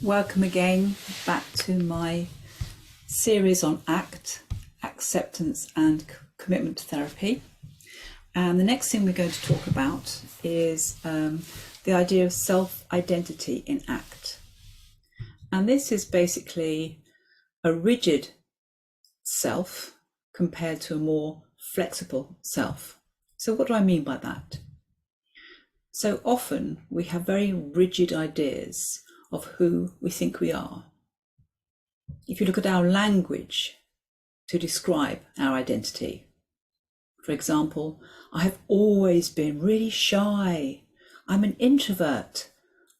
Welcome again back to my series on ACT, acceptance and commitment therapy. And the next thing we're going to talk about is the idea of self-identity in ACT. And this is basically a rigid self compared to a more flexible self. So what do I mean by that? So often we have very rigid ideas of who we think we are. If you look at our language to describe our identity, for example, I have always been really shy. I'm an introvert.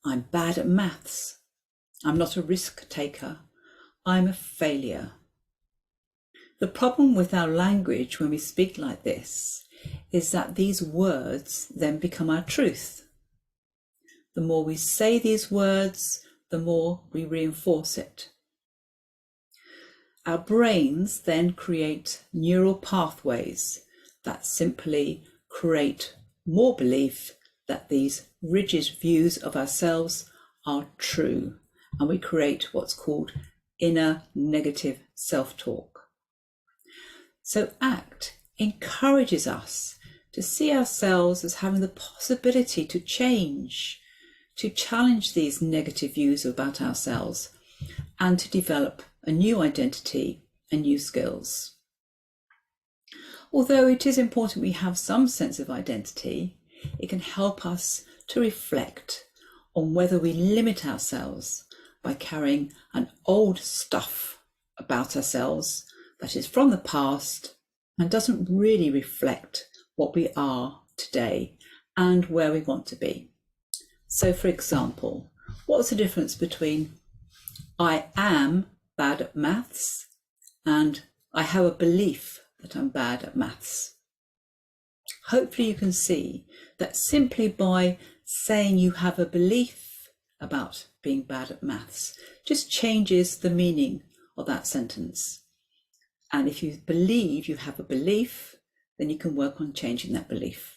I'm bad at maths. I'm not a risk taker. I'm a failure. The problem with our language when we speak like this is that these words then become our truth. The more we say these words, the more we reinforce it. Our brains then create neural pathways that simply create more belief that these rigid views of ourselves are true, and we create what's called inner negative self-talk. So ACT encourages us to see ourselves as having the possibility to change, to challenge these negative views about ourselves, and to develop a new identity and new skills. Although it is important we have some sense of identity, it can help us to reflect on whether we limit ourselves by carrying an old stuff about ourselves that is from the past and doesn't really reflect what we are today and where we want to be. So for example, what's the difference between I am bad at maths and I have a belief that I'm bad at maths? Hopefully you can see that simply by saying you have a belief about being bad at maths just changes the meaning of that sentence. And if you believe you have a belief, then you can work on changing that belief.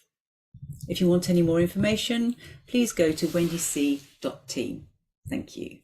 If you want any more information, please go to Wendyc.team. Thank you.